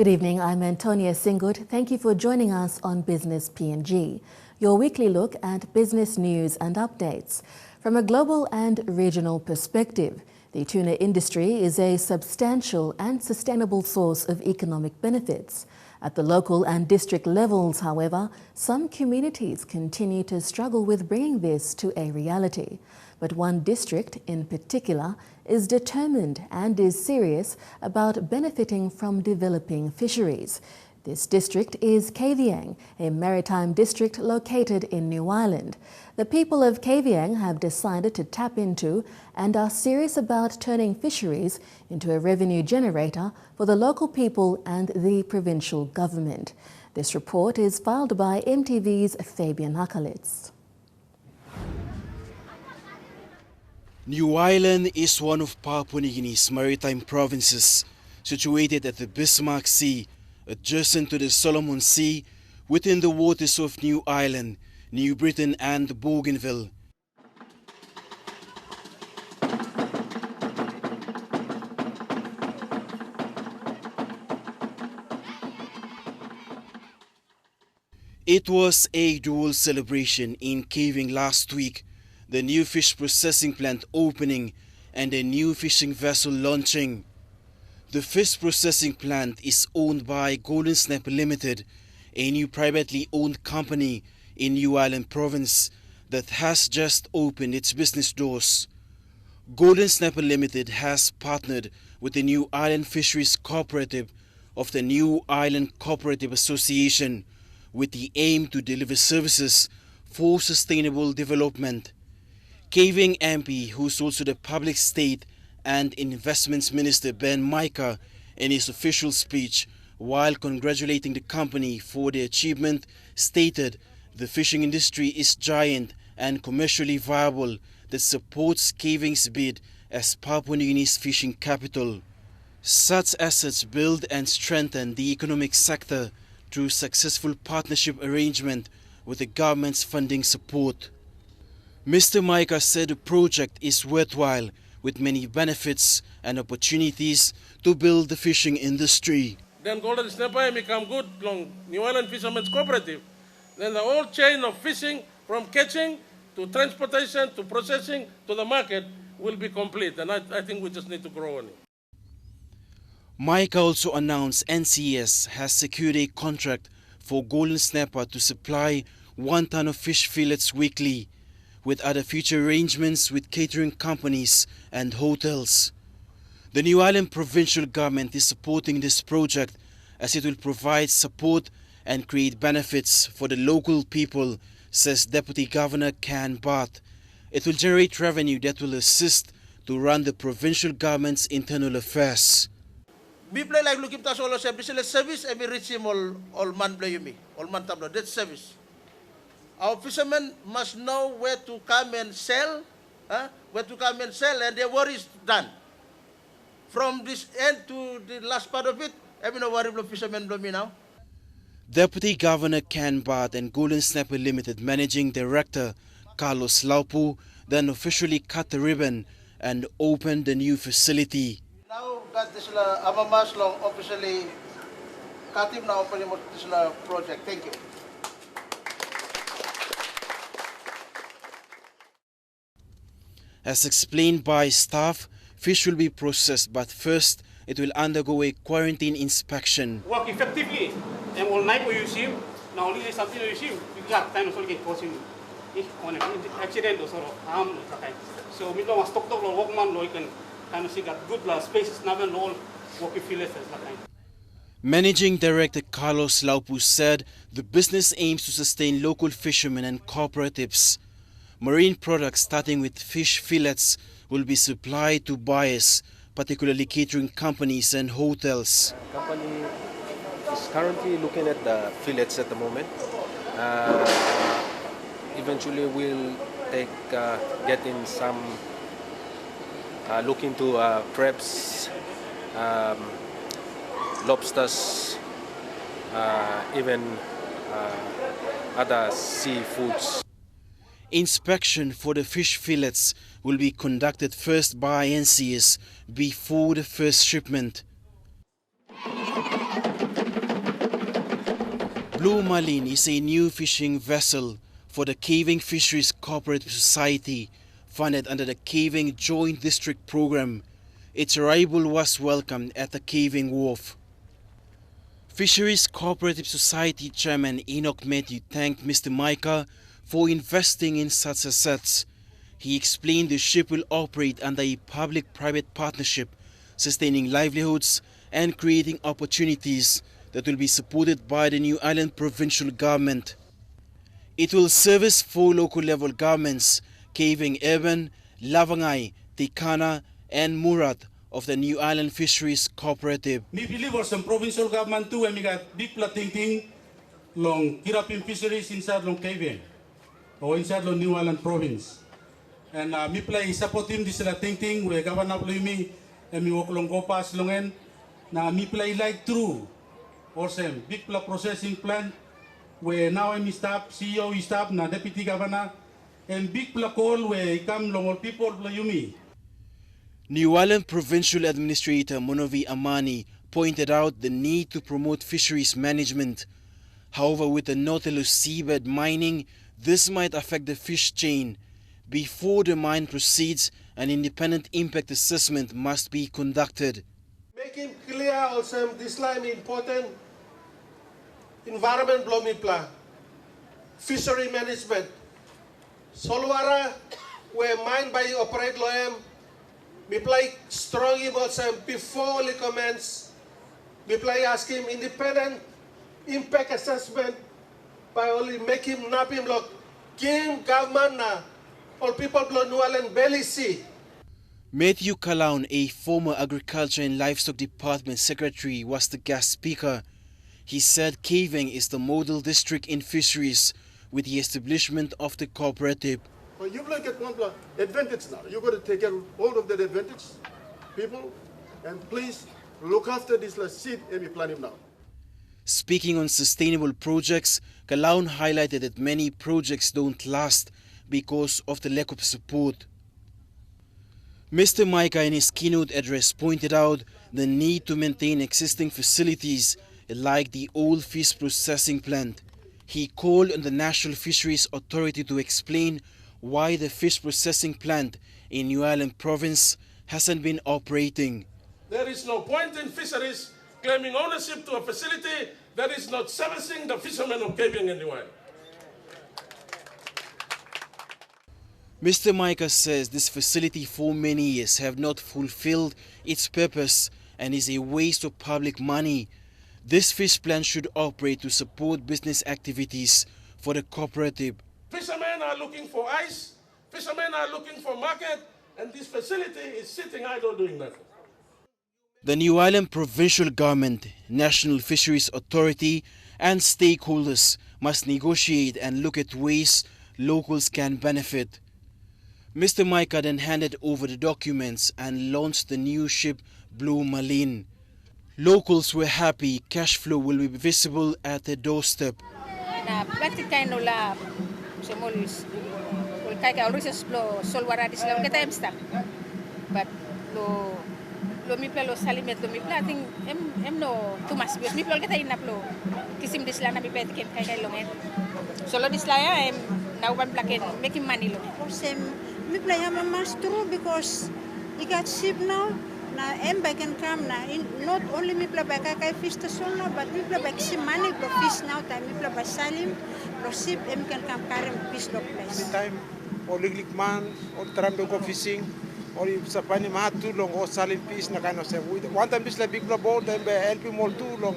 Good evening, I'm Antonia Singut. Thank you for joining us on Business PNG, your weekly look at business news and updates. From a global and regional perspective, the tuna industry is a substantial and sustainable source of economic benefits. At the local and district levels, however, some communities continue to struggle with bringing this to a reality. But one district in particular is determined and is serious about benefiting from developing fisheries. This district is Kavieng, a maritime district located in New Ireland. The people of Kavieng have decided to tap into and are serious about turning fisheries into a revenue generator for the local people and the provincial government. This report is filed by MTV's Fabian Hakalitz. New Ireland is one of Papua New Guinea's maritime provinces, situated at the Bismarck Sea, adjacent to the Solomon Sea, within the waters of New Ireland, New Britain and Bougainville. It was a dual celebration in Kavieng last week, the new fish processing plant opening and a new fishing vessel launching. The fish processing plant is owned by Golden Snapper Limited, a new privately owned company in New Ireland province that has just opened its business doors. Golden Snapper Limited has partnered with the New Ireland Fisheries Cooperative of the New Ireland Cooperative Association with the aim to deliver services for sustainable development. Kavieng MP, who's also the Public State and Investments Minister Ben Micah, in his official speech, while congratulating the company for the achievement, stated the fishing industry is giant and commercially viable that supports Kavieng's bid as Papua New Guinea's fishing capital. Such assets build and strengthen the economic sector through successful partnership arrangement with the government's funding support. Mr. Micah said the project is worthwhile with many benefits and opportunities to build the fishing industry. Then Golden Snapper become good long New Ireland Fishermen's Cooperative. Then the whole chain of fishing from catching to transportation to processing to the market will be complete. And I think we just need to grow on it. Micah also announced NCS has secured a contract for Golden Snapper to supply 1 ton of fish fillets weekly, with other future arrangements with catering companies and hotels. The New Ireland provincial government is supporting this project as it will provide support and create benefits for the local people, says Deputy Governor Can Barth. It will generate revenue that will assist to run the provincial government's internal affairs. We play like looking at all service and we reach him all man play me, all man tablo. That's service. Our fishermen must know where to come and sell, and their work is done. From this end to the last part of it, everyone worry about fishermen blow me now. Deputy Governor Can Barth and Golden Snapper Limited Managing Director Carlos Laupu then officially cut the ribbon and opened the new facility. Now got this Amamas long officially cut him now opening this project. Thank you. As explained by staff, fish will be processed, but first it will undergo a quarantine inspection. Work effectively, and all night we use him. Now only something we use him. We got time to get cause him. On an accident or sort of harm. So we don't want stock or workman lo can kind of see got good spaces now and all work fillets like that. Managing Director Carlos Laupu said the business aims to sustain local fishermen and cooperatives. Marine products starting with fish fillets will be supplied to buyers, particularly catering companies and hotels. The company is currently looking at the fillets at the moment. Eventually we'll get in some, look into crabs, lobsters, even other seafoods. Inspection for the fish fillets will be conducted first by NCS before the first shipment. Blue Marlin is a new fishing vessel for the Kavieng Fisheries Cooperative Society, funded under the Kavieng Joint District Program. Its arrival was welcomed at the Kavieng Wharf. Fisheries Cooperative Society Chairman Enoch Matthew thanked Mr. Micah for investing in such assets. He explained the ship will operate under a public-private partnership, sustaining livelihoods and creating opportunities that will be supported by the New Ireland provincial government. It will service 4 local level governments, Kavieng Urban, Lavangai, Tikana and Murat of the New Ireland Fisheries Cooperative. We believe some provincial government too, and we got big thinking long Kirapin fisheries inside long Kavieng or inside long New Ireland province. And me play support him this thinking we governor me and me work long go pass long end. Now me play like through or some big processing plant where now I'm staff, CEO staff, na deputy governor and big call where come long people play me. New Ireland Provincial Administrator Monovi Amani pointed out the need to promote fisheries management. However, with the Nautilus seabed mining, this might affect the fish chain. Before the mine proceeds, an independent impact assessment must be conducted. Making clear also this line important environment blomipla, fishery management. Solwara where mine by operate loem. We play strongly also before we commence. We play ask him independent impact assessment by only make him napim look game government na all people blow New Ireland belly see. Matthew Calown, a former Agriculture and Livestock Department Secretary, was the guest speaker. He said Kavieng is the model district in fisheries with the establishment of the cooperative. Well, you like at one advantage now. You've got to take hold of that advantage, people, and please look after this seed and we plant him now. Speaking on sustainable projects, Calown highlighted that many projects don't last because of the lack of support. Mr. Micah in his keynote address pointed out the need to maintain existing facilities like the old fish processing plant. He called on the National Fisheries Authority to explain why the fish processing plant in New Ireland province hasn't been operating. There is no point in fisheries claiming ownership to a facility that is not servicing the fishermen of Kavieng and New Ireland. Mr. Micah says this facility for many years have not fulfilled its purpose and is a waste of public money. This fish plant should operate to support business activities for the cooperative. Fishermen are looking for ice, fishermen are looking for market, and this facility is sitting idle doing nothing. The New Ireland Provincial Government, National Fisheries Authority and stakeholders must negotiate and look at ways locals can benefit. Mr. Micah then handed over the documents and launched the new ship Blue Marlin. Locals were happy cash flow will be visible at their doorstep. But lo mi pelo salimet lo mi pla ting em no tumas bios mi pelo kita inap lo kisim disla na mi pet kem kay longen solo disla ya em now one plaken making money lo Same mi play am mas true because you got ship now na em back and come na not only mi play back kay fish station now but mi play back si money pro fish now time mi play ba salim pro ship em can come carry fish lo place time or liglig man or trambe go fishing or sa pani ma too long or salim fish na kind of say one time fish like big boat then be help him all too long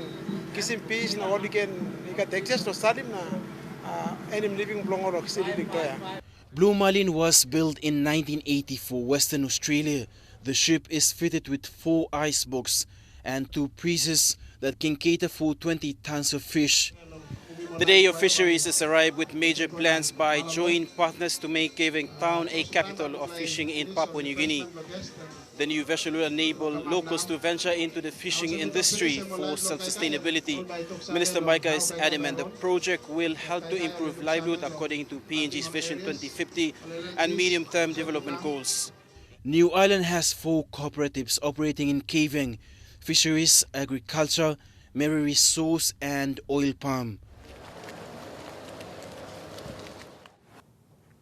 kissing fish na only can you got access to salim na any living blong or city Victoria. Blue Marlin was built in 1984 Western Australia. The ship is fitted with 4 icebox and 2 presses that can cater for 20 tons of fish. The Day of Fisheries has arrived with major plans by joint partners to make Kavieng Town a capital of fishing in Papua New Guinea. The new vessel will enable locals to venture into the fishing industry for self-sustainability. Minister Micah is adamant the project will help to improve livelihood according to PNG's Vision 2050 and medium-term development goals. New Ireland has 4 cooperatives operating in Kavieng: fisheries, agriculture, marine resource and oil palm.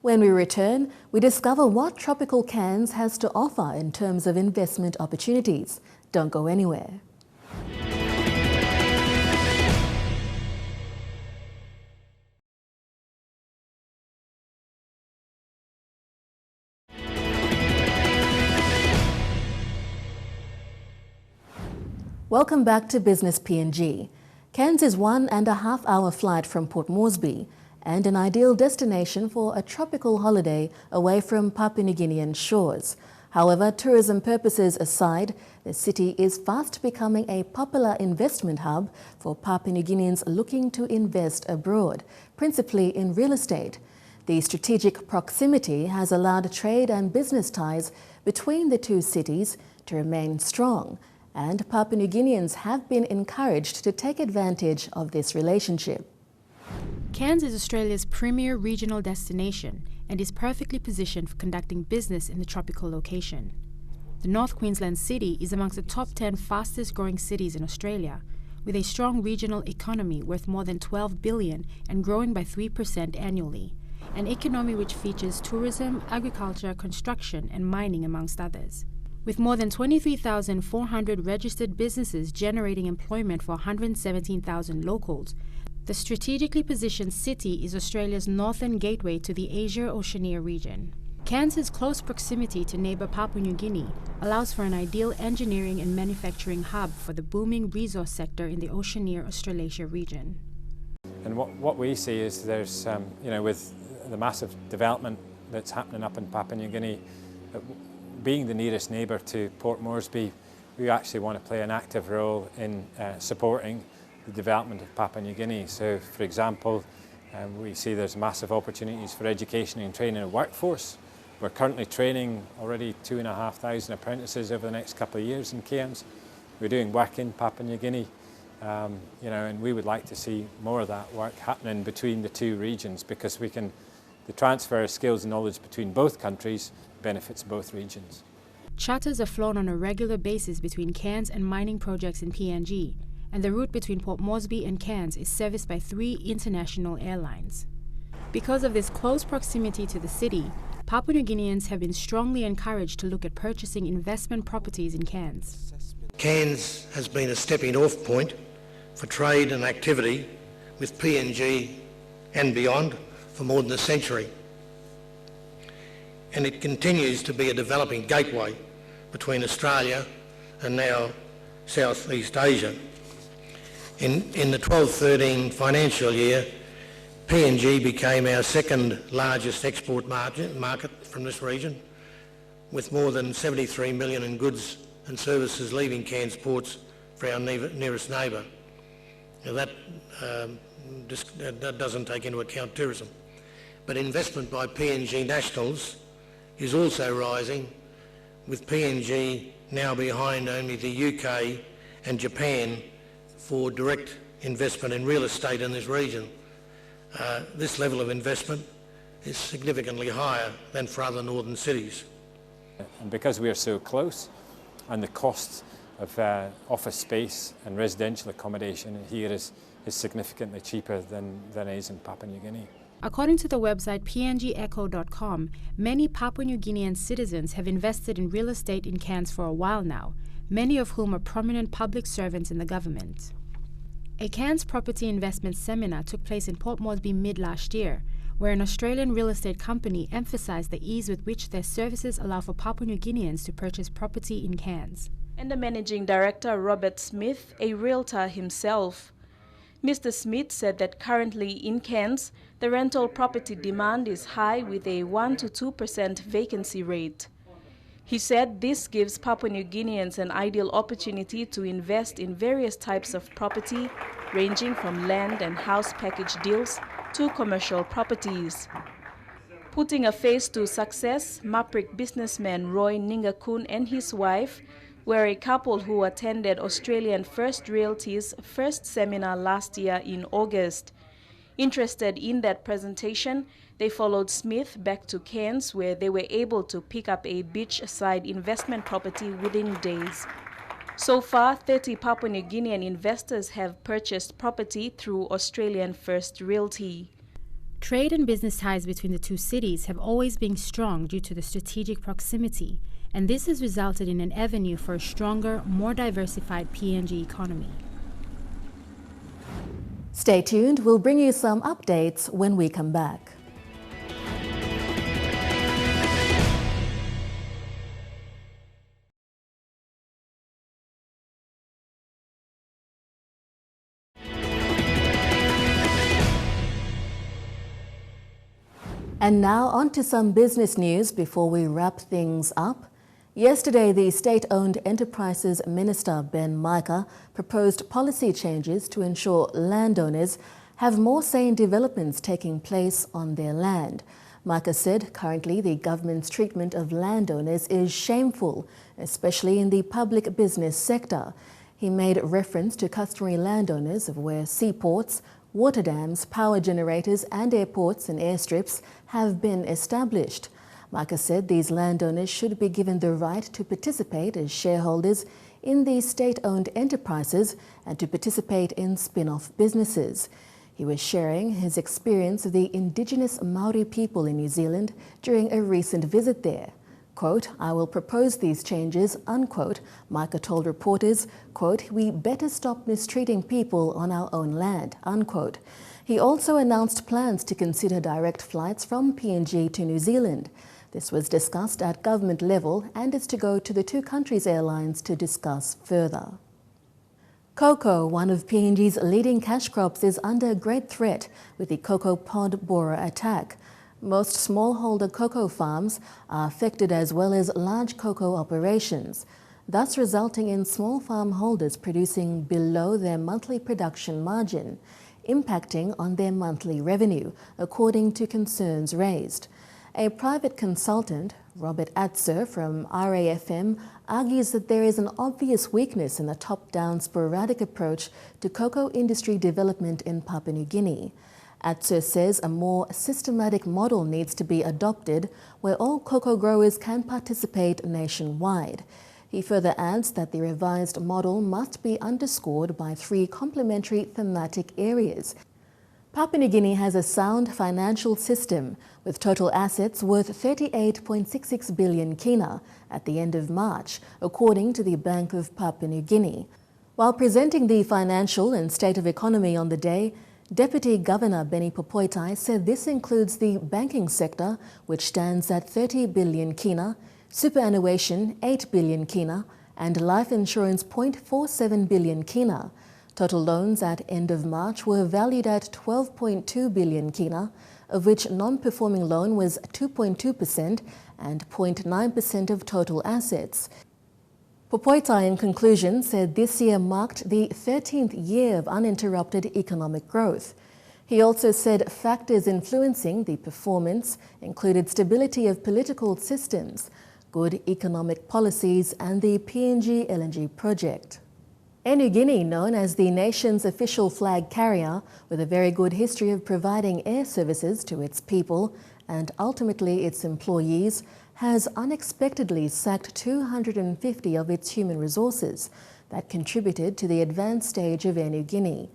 When we return, we discover what tropical Cairns has to offer in terms of investment opportunities. Don't go anywhere. Welcome back to Business PNG. Cairns is 1.5 hour flight from Port Moresby and an ideal destination for a tropical holiday away from Papua New Guinean shores. However, tourism purposes aside, the city is fast becoming a popular investment hub for Papua New Guineans looking to invest abroad, principally in real estate. The strategic proximity has allowed trade and business ties between the two cities to remain strong, and Papua New Guineans have been encouraged to take advantage of this relationship. Cairns is Australia's premier regional destination and is perfectly positioned for conducting business in the tropical location. The North Queensland city is amongst the top 10 fastest growing cities in Australia, with a strong regional economy worth more than $12 billion and growing by 3% annually, an economy which features tourism, agriculture, construction and mining amongst others. With more than 23,400 registered businesses generating employment for 117,000 locals, the strategically positioned city is Australia's northern gateway to the Asia-Oceania region. Cairns' close proximity to neighbour Papua New Guinea allows for an ideal engineering and manufacturing hub for the booming resource sector in the Oceania-Australasia region. And what we see is there's, with the massive development that's happening up in Papua New Guinea, being the nearest neighbour to Port Moresby, we actually want to play an active role in supporting the development of Papua New Guinea. So, for example, we see there's massive opportunities for education and training of workforce. We're currently training already 2,500 apprentices over the next couple of years in Cairns. We're doing work in Papua New Guinea, and we would like to see more of that work happening between the two regions, because the transfer of skills and knowledge between both countries benefits both regions. Charters are flown on a regular basis between Cairns and mining projects in PNG, and the route between Port Moresby and Cairns is serviced by 3 international airlines. Because of this close proximity to the city, Papua New Guineans have been strongly encouraged to look at purchasing investment properties in Cairns. Cairns has been a stepping-off point for trade and activity with PNG and beyond for more than a century. And it continues to be a developing gateway between Australia and now Southeast Asia. In the 12-13 financial year, PNG became our second largest export market from this region, with more than 73 million in goods and services leaving Cairns ports for our nearest neighbour. Now that doesn't take into account tourism. But investment by PNG nationals is also rising, with PNG now behind only the UK and Japan for direct investment in real estate in this region. This level of investment is significantly higher than for other northern cities. And because we are so close, and the cost of office space and residential accommodation here is significantly cheaper than it is in Papua New Guinea. According to the website pngecho.com, many Papua New Guinean citizens have invested in real estate in Cairns for a while now, many of whom are prominent public servants in the government. A Cairns property investment seminar took place in Port Moresby mid-last year, where an Australian real estate company emphasised the ease with which their services allow for Papua New Guineans to purchase property in Cairns. And the managing director, Robert Smith, a realtor himself. Mr. Smith said that currently in Cairns, the rental property demand is high with a 1 to 2% vacancy rate. He said this gives Papua New Guineans an ideal opportunity to invest in various types of property, ranging from land and house package deals to commercial properties. Putting a face to success, Maprik businessman Roy Ningakun and his wife were a couple who attended Australian First Realty's first seminar last year in August. Interested in that presentation, they followed Smith back to Cairns, where they were able to pick up a beachside investment property within days. So far, 30 Papua New Guinean investors have purchased property through Australian First Realty. Trade and business ties between the two cities have always been strong due to the strategic proximity, and this has resulted in an avenue for a stronger, more diversified PNG economy. Stay tuned, we'll bring you some updates when we come back. And now on to some business news before we wrap things up. Yesterday, the State-Owned Enterprises Minister, Ben Micah, proposed policy changes to ensure landowners have more say in developments taking place on their land. Micah said currently the government's treatment of landowners is shameful, especially in the public business sector. He made reference to customary landowners of where seaports, water dams, power generators and airports and airstrips have been established. Micah said these landowners should be given the right to participate as shareholders in these state-owned enterprises and to participate in spin-off businesses. He was sharing his experience of the indigenous Maori people in New Zealand during a recent visit there. Quote, "I will propose these changes," unquote, Micah told reporters, quote, "We better stop mistreating people on our own land," unquote. He also announced plans to consider direct flights from PNG to New Zealand. This was discussed at government level and is to go to the two countries' airlines to discuss further. Cocoa, one of PNG's leading cash crops, is under great threat with the cocoa pod borer attack. Most smallholder cocoa farms are affected as well as large cocoa operations, thus resulting in small farm holders producing below their monthly production margin, impacting on their monthly revenue, according to concerns raised. A private consultant, Robert Atser from RAFM, argues that there is an obvious weakness in the top-down sporadic approach to cocoa industry development in Papua New Guinea. Atser says a more systematic model needs to be adopted where all cocoa growers can participate nationwide. He further adds that the revised model must be underscored by three complementary thematic areas. Papua New Guinea has a sound financial system with total assets worth 38.66 billion kina at the end of March, according to the Bank of Papua New Guinea. While presenting the financial and state of economy on the day, Deputy Governor Benny Popoitai said this includes the banking sector, which stands at 30 billion kina, superannuation 8 billion kina, and life insurance 0.47 billion kina. Total loans at end of March were valued at 12.2 billion kina, of which non-performing loan was 2.2% and 0.9% of total assets. Popoitai, in conclusion, said this year marked the 13th year of uninterrupted economic growth. He also said factors influencing the performance included stability of political systems, good economic policies and the PNG LNG project. Air New Guinea, known as the nation's official flag carrier, with a very good history of providing air services to its people and ultimately its employees, has unexpectedly sacked 250 of its human resources that contributed to the advanced stage of Air New Guinea.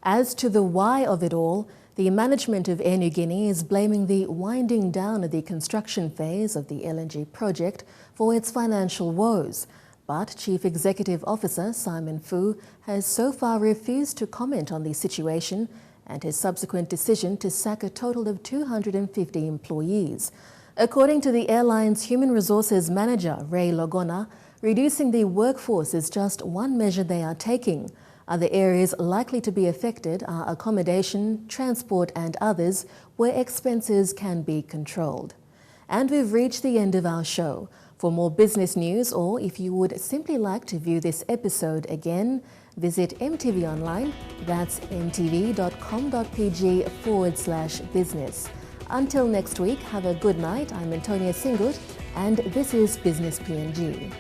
As to the why of it all, the management of Air New Guinea is blaming the winding down of the construction phase of the LNG project for its financial woes. But Chief Executive Officer Simon Fu has so far refused to comment on the situation and his subsequent decision to sack a total of 250 employees. According to the airline's human resources manager, Ray Logona, reducing the workforce is just one measure they are taking. Other areas likely to be affected are accommodation, transport and others where expenses can be controlled. And we've reached the end of our show. For more business news, or if you would simply like to view this episode again, visit MTV Online. That's mtv.com.pg/business. Until next week, have a good night. I'm Antonia Singut, and this is Business PNG.